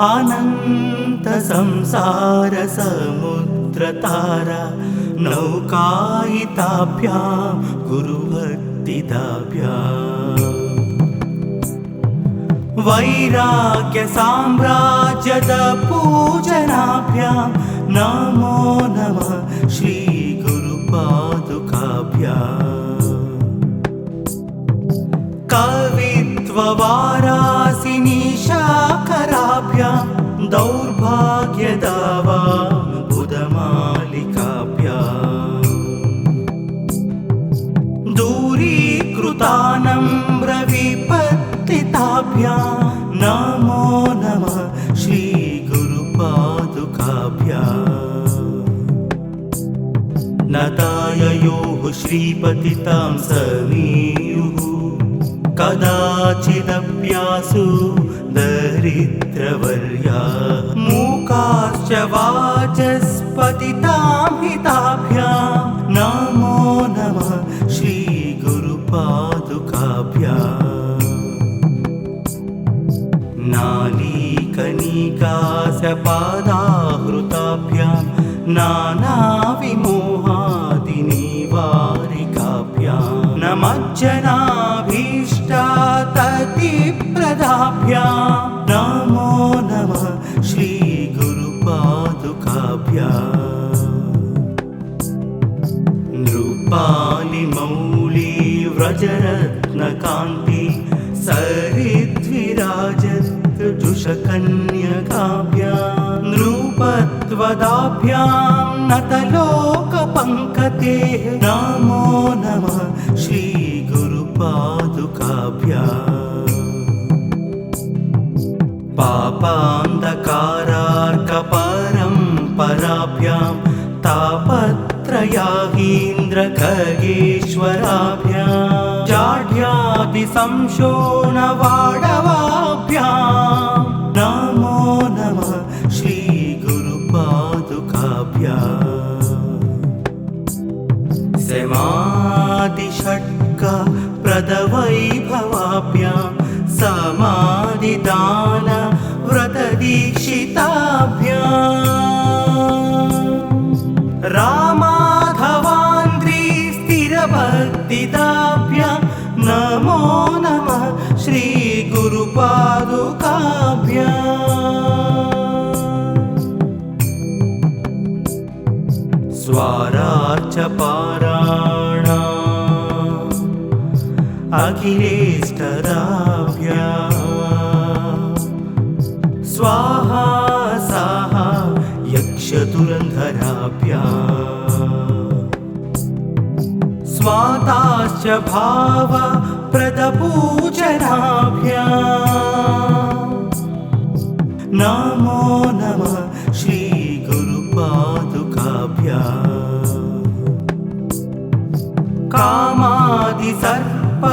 अनंत संसार समुद्रतारा नौकायिताभ्यां गुरुभक्तिदाभ्याम् वैराग्य साम्राज्यद पूजनाभ्यां नमो नमः श्री गुरुपादुकाभ्याम् कवित्व वारासिनी शाकराभ्यां दौर्भाग्यदावां बुधमालिकाभ्याम् दूरीकृतानम्र विपत्तिताभ्यां नमो नमः श्री गुरुपादुकाभ्याम् नताययोः श्रीपतितां समीयुः कदाचिदप्यासु दरिद्रवर्या मूकाश्च वाचस्पतितां हिताभ्यां नमो नमः श्री गुरुपादुकाभ्याम् नालीकनिकासपादाहृताभ्यां नानाविमोहादिनिवारिकाभ्यां नमज्जनाभीष्टाततिप्रदाभ्यां नमो नमः श्री गुरुपादुकाभ्याम् नृपालिमौली व्रजरत्नकान्ति सरिद्विराजत्जुषकन्यकाभ्यां नृपत्वदाभ्यां नतलोकपङ्कते नमो नमः श्री गुरुपादुकाभ्याम् पापान्धकारार्कपरम्पराभ्यां तापत्रयाहीन्द्रखगेश्वराभ्यां जाढ्यादिसंशोणवाडवाभ्यां नमो नमः श्री गुरुपादुकाभ्याम् समाधिषट्क प्रदवैभवाभ्यां समाधिदान व्रतदीक्षिताभ्याम् रामाधवान्द्री स्थिरभक्तिदाभ्यां नमो नमः श्री गुरुपादुकाभ्याम् स्वारार्चपाराणा अखिलेष्टदाभ्यां स्वाहा साहा यक्षधुरन्धराभ्यां स्वाताश्च भावप्रदपूजनाभ्यां नमो नमः श्री गुरुपादुकाभ्याम् कामादिसर्प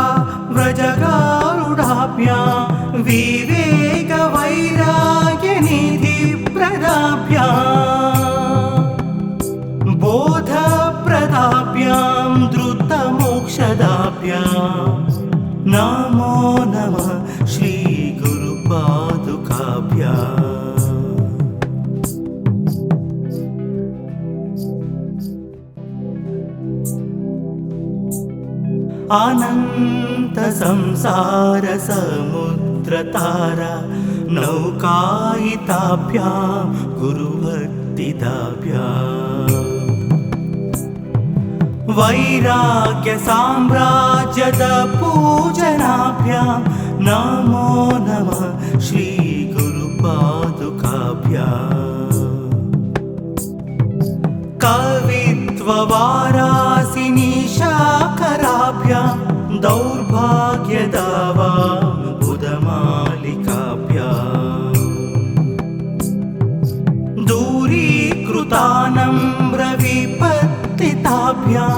व्रजगारुडाभ्यां विवेकवैराग्यनिधिप्रदाभ्यां बोधप्रदाभ्यां द्रुतमोक्षदाभ्यां नमो नमः श्री गुरुपादुकाभ्याम् अनंत संसार समुद्रतारा नौकायिताभ्यां गुरुभक्तिदाभ्याम् वैराग्य साम्राज्यद पूजनाभ्यां नमो नमः श्री गुरुपादुकाभ्याम् कवित्व वारासिनी शाकराभ्यां दौर्भाग्यदावां बुधमालिकाभ्याम् दूरीकृतानम्र विपत्तिताभ्यां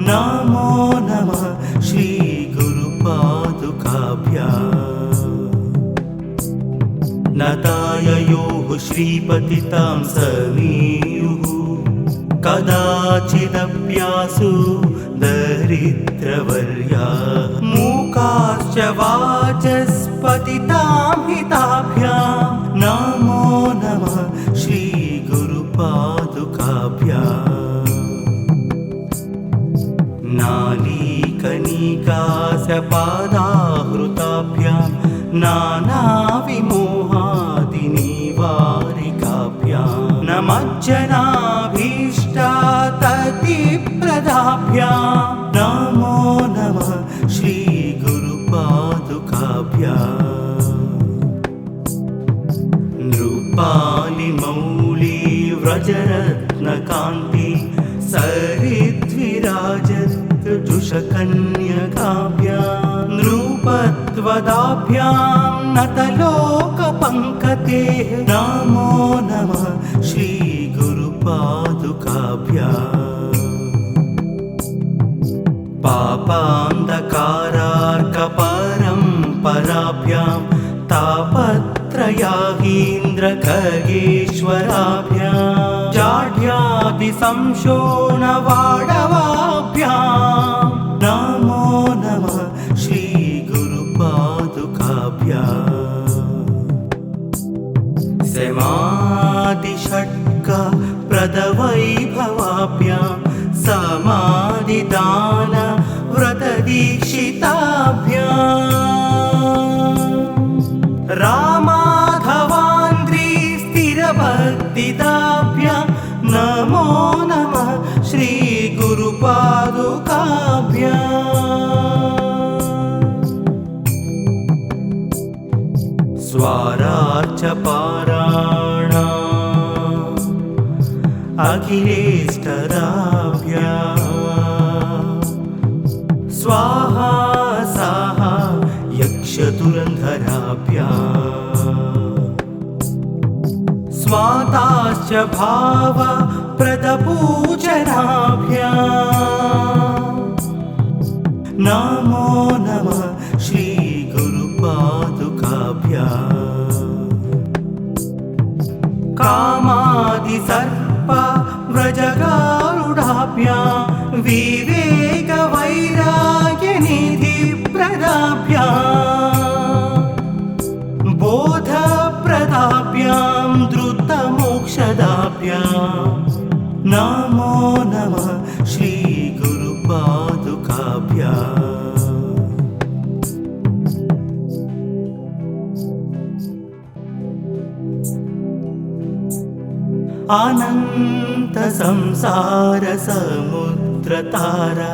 नमो नमः श्री गुरुपादुकाभ्याम् नताययोः श्रीपतितां समीयुः कदाचिदप्यासु दरिद्रवर्या मूकाश्च वाचस्पतितां हिताभ्यां नमो नानाविमोहादिनिवारिकाभ्यां नमज्जनाभीष्टाततिप्रदाभ्यां नमो नमः श्रीगुरुपादुकाभ्याम् नृपालिमौली व्रजरत्नकान्ति सरिद्विराजत्जुषकन्यकाभ्यां नृपत्वदाभ्यां नतलोकपङ्कतेः नमो नमः श्रीगुरुपादुकाभ्याम् पापान्धकारार्कपरम्पराभ्यां तापत्रयाहीन्द्रखगेश्वराभ्यां जाढ्यादिसंशोणवाडवाभ्यां नमो नमः श्रीगुरुपादुकाभ्याम् समाधिषट्कप्रदवैभवाभ्यां समाधिदानव्रतदीक्षिताभ्याम् रामाधवान्द्री स्थिरभक्तिदाभ्यां नमो नमः श्रीगुरुपादुकाभ्याम् स्वारार्चपाराणा अखिलेष्टदाभ्यां स्वाहा साहा यक्षधुरन्धराभ्यां स्वाताश्च भावप्रदपूजनाभ्यां नमो नमः श्रीगुरुपादुकाभ्याम् कामादिसर्प व्रजगारुडाभ्यां विवेकवैराग्यनिधिप्रदाभ्यां बोधप्रदाभ्यां द्रुतमोक्षदाभ्यां नमो नमः श्रीगुरुपादुकाभ्याम् अनन्तसंसारसमुद्रतारा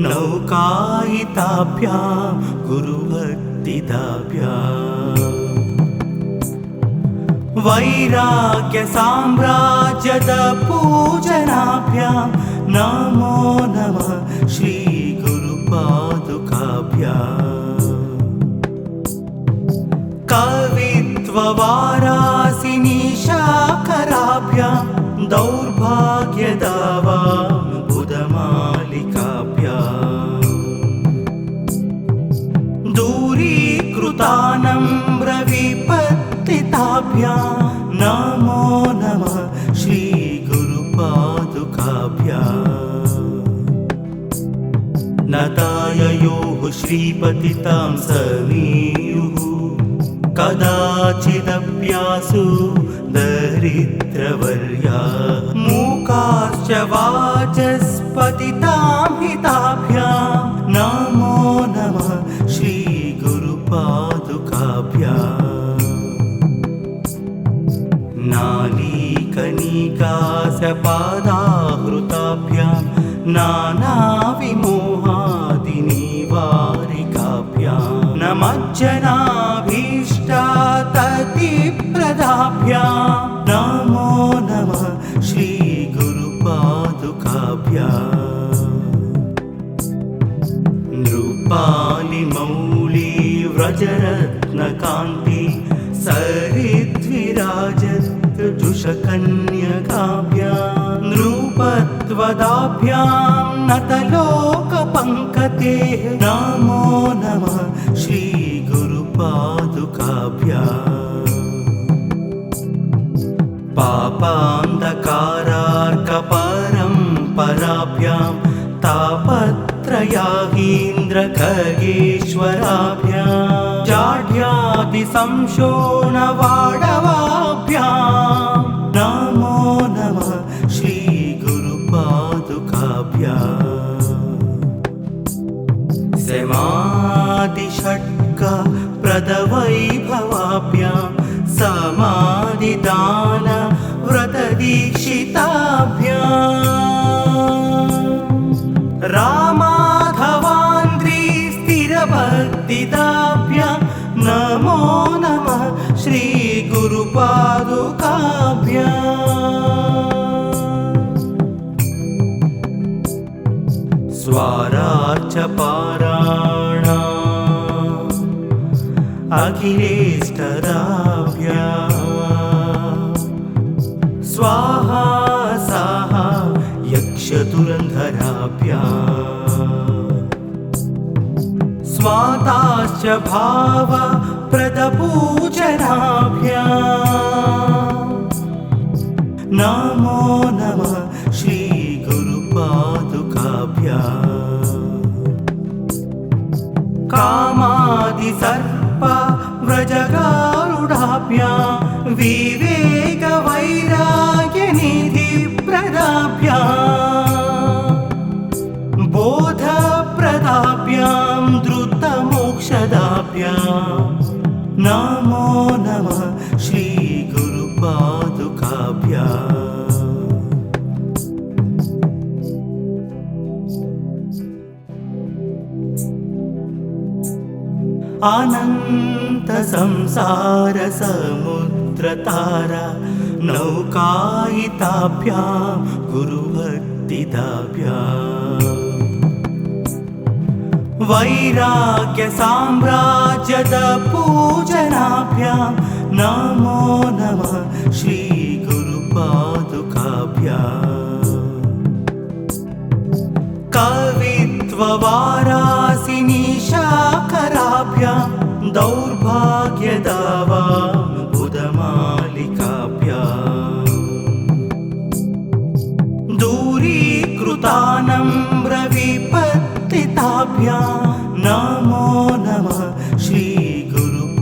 नौकायिताभ्यां गुरुभक्तिदाभ्याम् वैराग्यसाम्राज्यदपूजनाभ्यां नमो नमः श्रीगुरुपादुकाभ्याम् कवित्ववारासिनीशाकराभ्यां दौर्भाग्यदावां बुधमालिकाभ्यां दूरीकृतानम्रविपत्तिताभ्यां नमो नमः श्रीगुरुपादुकाभ्याम् नताययोः श्रीपतितां समीयुः कदाचिदप्यासु दरिद्रवर्या मूकाश्च वाचस्पतितां हिताभ्यां नमो नमः श्रीगुरुपादुकाभ्याम् नालीकनिकासपादाहृताभ्यां नानाविमोहादिनिवारिकाभ्यां नमज्जनाभीष्टाततिप्रदाभ्यां नमो नमः श्रीगुरुपादुकाभ्याम् नृपालिमौली व्रजरत्नकान्ति सरिद्विराजत्जुषकन्यकाभ्यां नृपत्वदाभ्यां नतलोकपङ्कतेः नमो नमः श्रीगुरुपादुकाभ्याम् पापान्धकारार्कपरम्पराभ्यां तापत्रयाहीन्द्रखगेश्वराभ्यां जाढ्यादिसंशोणवाडवाभ्यां नमो नमः श्रीगुरुपादुकाभ्याम् समाधिषट्क प्रदवैभवाभ्यां समाधिदान व्रतदीक्षिताभ्याम् रामाधवान्द्री स्थिरभक्तिदाभ्यां नमो नमः श्रीगुरुपादुकाभ्याम् स्वारार्चपारायणा अखिलेष्टदाभ्याम् स्वाहा साहा यक्षधुरन्धराभ्याम् स्वाताश्च भाव प्रदपूजनाभ्याम् नमो नमः श्रीगुरुपादुकाभ्याम् कामादिसर्प व्रजगारुडाभ्याम् विवेकवैराग्यनिधिप्रदाभ्याम् बोधप्रदाभ्याम् द्रुतमोक्षदाभ्याम् नमो नमः श्रीगुरुपादुकाभ्याम् अनंत संसार समुद्रतारा नौकायिताभ्यां गुरुभक्तिदाभ्याम् वैराग्य साम्राज्यद पूजनाभ्यां नमो नमः श्रीगुरुपादुकाभ्याम् कवित्ववारासिनी शाकराभ्यां दौर्भाग्यदावाम्बुदमालिकाभ्याम् दूरीकृतानम्रविपत्तिताभ्यां नमो नमः श्रीगुरुपादुकाभ्याम्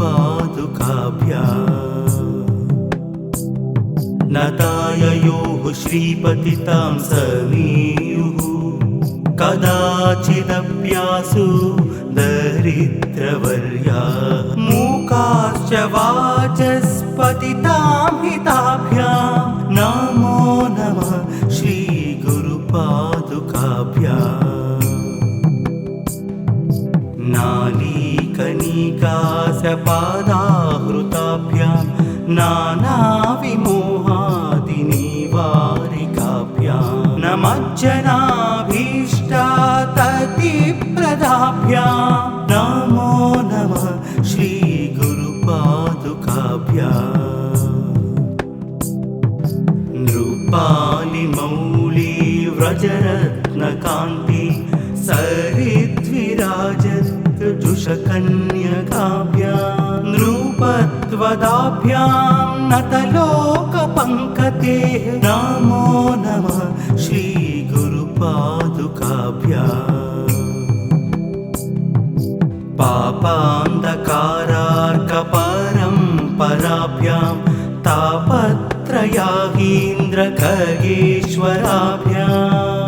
नताययोः श्रीपतितां समीयुः कदाचिदप्यासु दरिद्रवर्या मूकाश्च वाचस्पतितां हिताभ्यां नमो नमः श्रीगुरुपादुकाभ्याम् नालीकनिकासपादाहृताभ्यां नानाविमोहादिनिवारिकाभ्यां नमज्जनाभीष्टाततिप्रदाभ्यां नमो नमः श्रीगुरुपादुकाभ्याम् नृपालिमौलिव्रजरत्नकान्ति सरिद्विराजत्जुषकन्यकाभ्यां नृपत्वदाभ्यां नतलोकपङ्कते नमो नमः श्रीगुरुपादुकाभ्याम् पापान्धकारार्कपरम्पराभ्यां तापत्रयाहीन्द्रखगेश्वराभ्यां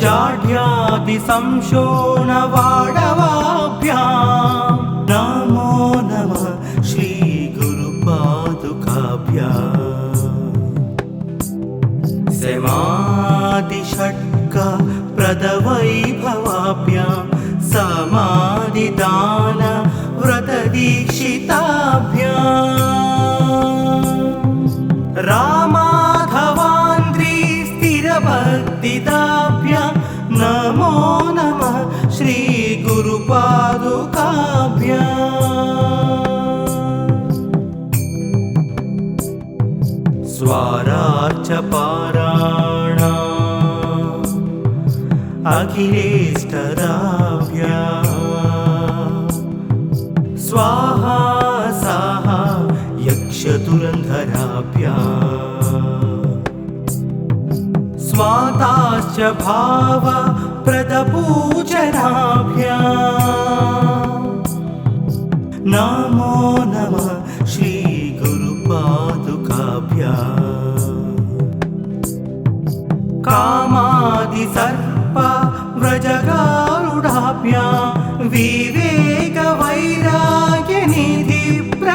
जाढ्यादिसंशोणवाडवाभ्यां नमो नमः श्रीगुरुपादुकाभ्याम् समाधिषट्क प्रदवैभवाभ्यां समाधिदान व्रतदीक्षिताभ्याम् रामाधवान्द्री स्थिरभक्तिदाभ्यां नमो नमः श्रीगुरुपादुकाभ्याम् स्वारार्चपारायणा अखिलेष्टदाभ्याम् स्वाहा साहा यक्षधुरन्धराभ्याम् स्वाताश्च भाव प्रदपूजनाभ्याम् नमो नमः श्रीगुरुपादुकाभ्याम् कामादिसर्प व्रजगारुडाभ्यां विवेकवैराग्यनिधिप्रदाभ्याम्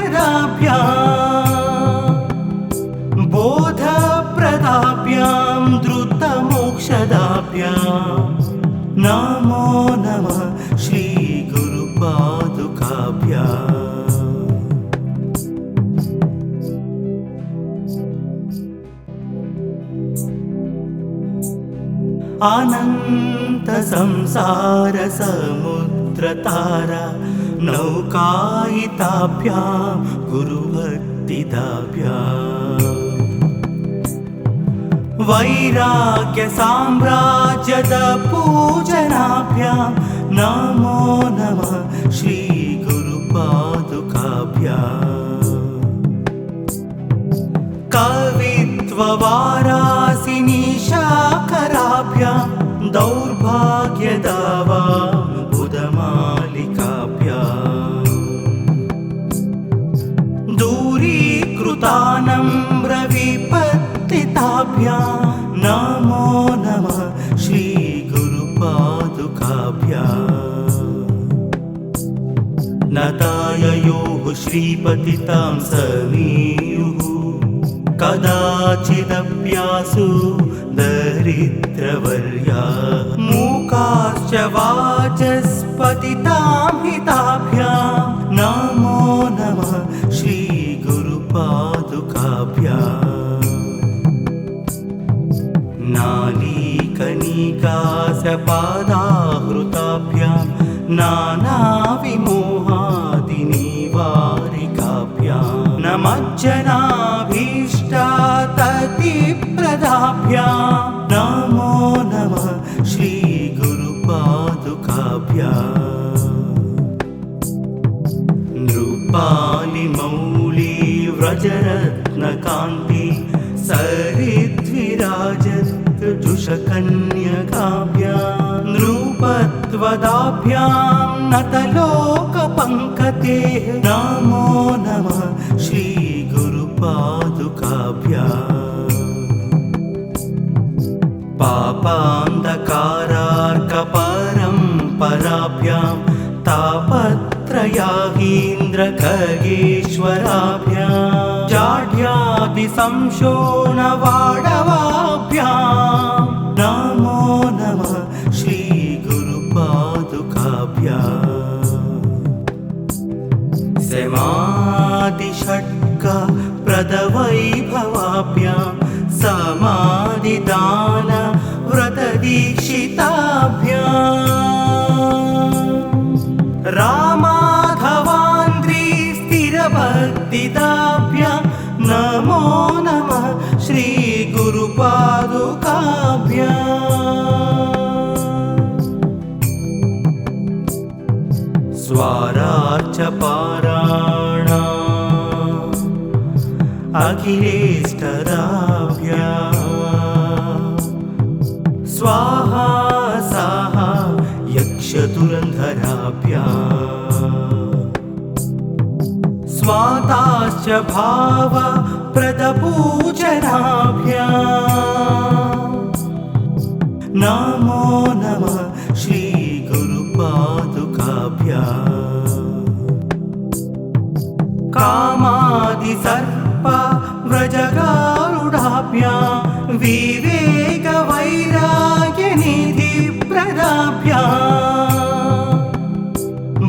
बोधप्रदाभ्यां द्रुतमोक्षदाभ्यां नमो नमः श्रीगुरुपादुकाभ्याम्। अनंत संसार समुद्रतारा नौकायिताभ्यां गुरुभक्तिदाभ्याम्। वैराग्य साम्राज्यद पूजनाभ्यां नमो नमः श्रीगुरुपादुकाभ्याम्। कवित्ववारासिनी शाकराभ्यां दौर्भाग्यदावां बुधमालिकाभ्याम्। दूरीकृतानम्रविपत्तिताभ्यां नमो नमः श्रीगुरुपादुकाभ्याम्। नताययोः श्रीपतितां समीयुः कदाचिदप्यासु दरिद्रवर्या। मूकाश्च वाचस्पतितां हिताभ्यां नमो नमः श्रीगुरुपादुकाभ्याम्। नालीकनिकासपादाहृताभ्यां नानाविमोहादिनिवारिकाभ्यां नमज्जनाभीष्टाततिप्रदाभ्यां नमो नमः श्रीगुरुपादुकाभ्याम्। नृपालिमौली व्रजरत्नकान्ति सरिद्विराजत् जुषकन्यकाभ्यां नृपत्वदाभ्यां नतलोकपङ्कते नमो नमः श्रीगुरुपादुकाभ्याम्। पापान्धकारार्कपरम्पराभ्यां तापत्रयाहीन्द्रखगेश्वराभ्यां जाड्यादिसंशोणवाडवाभ्यां नमो नमः श्रीगुरुपादुकाभ्याम्। समाधिषट्कप्रदवैभवाभ्यां समाधिदानव्रतदीक्षिताभ्याम्। रामाघवान्द्री स्थिरभक्तिदाभ्यां नमो नमः श्रीगुरुपादुकाभ्याम्। स्वारार्चपाराणा अखिलेष्टदाभ्यां स्वाहा साहा यक्षधुरन्धराभ्यां स्वाताश्च भावप्रदपूजनाभ्यां नमो नमः श्रीगुरुपादुकाभ्याम्। कामादिसर्प व्रजगारुडाभ्यां विवेकवैराग्यनिधिप्रदाभ्यां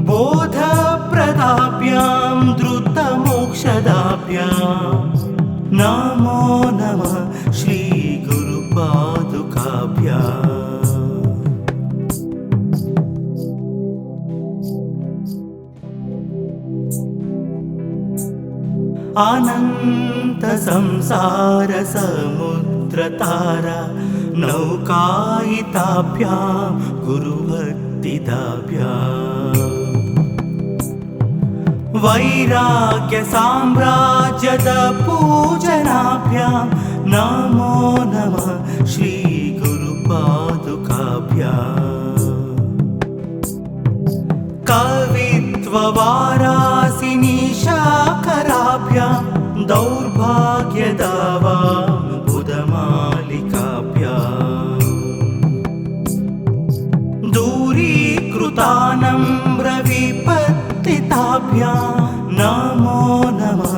बोधप्रदाभ्यां द्रुतमोक्षदाभ्यां नमो नमः श्रीगुरुपादुकाभ्याम्। अनंत संसार समुद्रतारा नौकायिताभ्यां गुरुभक्तिदाभ्याम्। वैराग्य साम्राज्यद पूजनाभ्यां नमो नमः श्रीगुरुपादुकाभ्याम्। कवित्ववारासिनी शाकराभ्यां दौर्भाग्यदावां बुधमालिकाभ्याम्। दूरीकृतानम्रविपत्तिताभ्यां नमो नमः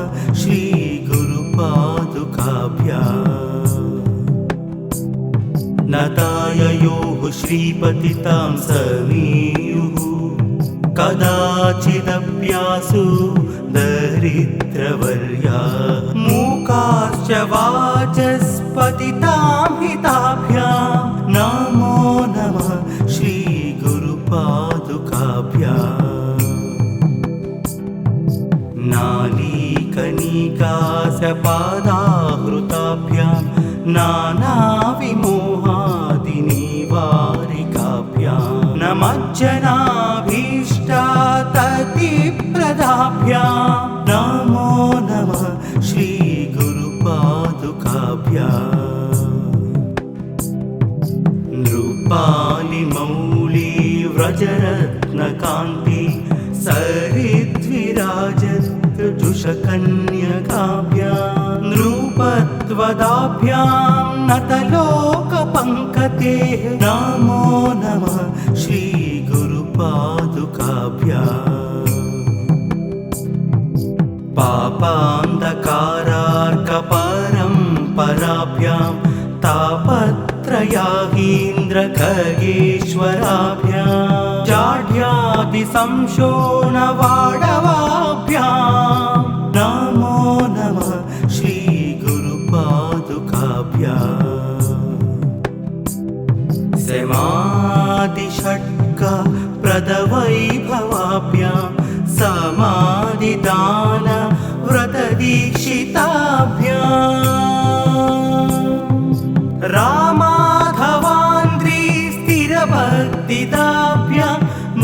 नताययोः श्रीपतितां समीयुः कदाचिदप्यासु दरिद्रवर्या मूकाश्च वाचस्पतितां हिताभ्यां नमो नमः श्रीगुरुपादुकाभ्याम् नालीकनिकासपादाहृताभ्यां नानाविमोहादिनिवारिकाभ्यां नमज्जनाभीष्टाततिप्रदाभ्यां नमो नमः श्रीगुरुपादुकाभ्याम् नृपालिमौली व्रजरत्नकान्ति सरिद्विराजत्जुषकन्यकाभ्यां नृपत्वदाभ्यां नतलोकपङ्कतेः नमो नमः श्रीगुरुपादुकाभ्याम् पापान्धकारार्कपरम्पराभ्यां तापत्रयाहीन्द्रखगेश्वराभ्यां जाढ्यादिसंशोणवाडवाभ्यां नमो नमः श्रीगुरुपादुकाभ्याम् समाधिषट्कप्रदवैभवाभ्यां समाधिदानव्रतदीक्षिताभ्याम् रामाधवान्द्री स्थिरभक्तिदाभ्यां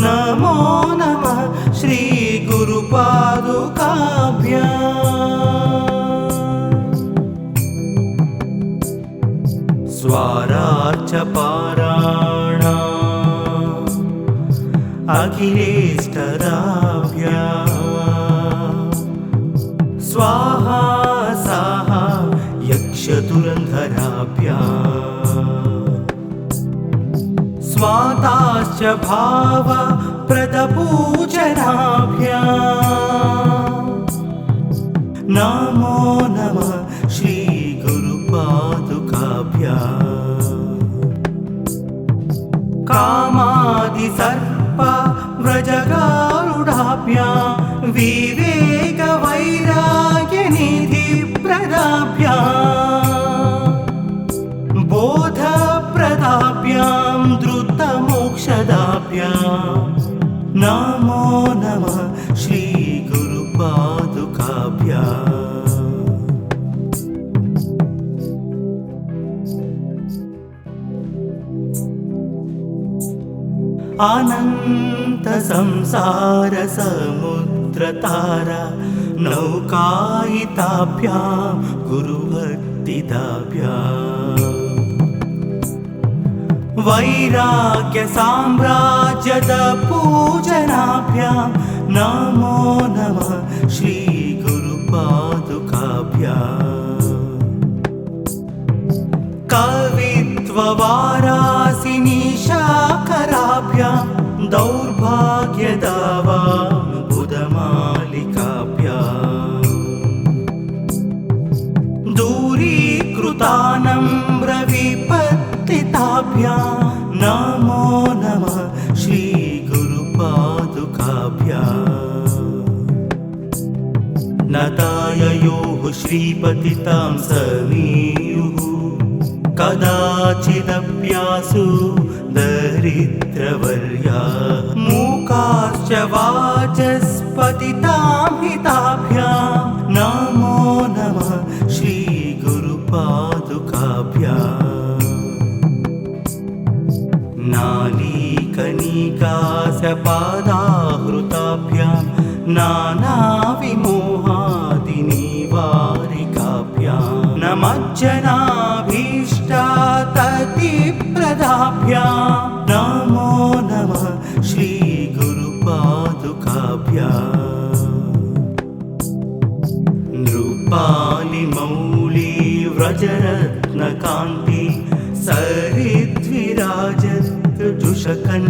नमो नमः श्रीगुरुपादुकाभ्याम् स्वारार्चपाराणा अखिलेष्टदाभ्यां स्वाहा साहा यक्षधुरन्धराभ्यां स्वाताश्च भावप्रदपूजनाभ्यां नमो नमः श्रीगुरुपादुकाभ्याम् कामादिसर्पव्रजगारुडाभ्यां विवेकवैराग्यनिधिप्रदाभ्यां बोधप्रदाभ्यां द्रुतमोक्षदाभ्यां नमो नमः श्रीगुरुपादुकाभ्याम् अनन्तसंसारसमुद्रतारा नौकायिताभ्यां गुरुभक्तिदाभ्याम् वैराग्यसाम्राज्यदपूजनाभ्यां नमो नमः श्रीगुरुपादुकाभ्याम् कवित्ववारासिनीशाकराभ्यां दौर्भाग्यदावाम्बुधमालिकाभ्याम् दूरीकृतानम्रविपत्तिताभ्यां नमो नमः श्रीगुरुपादुकाभ्याम् नताययोः श्रीपतितां समीयुः कदाचिदप्यासु दरिद्रवर्या मूकाश्च वाचस्पतितां हिताभ्यां नमो नमः श्रीगुरुपादुकाभ्याम् नालीकनिकासपादाहृताभ्यां नानाविमोहादिनिवारिकाभ्यां नमज्जनाभीष्टाततिप्रदाभ्यां नमो नमः श्रीगुरुपादुकाभ्याम् नृपालिमौली व्रजरत्नकान्ति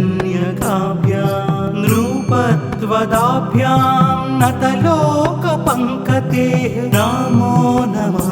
सरिद्विराजत्जुषकन्यकाभ्यां नृपत्वदाभ्यां नतलोकपङ्कतेः नमो नमः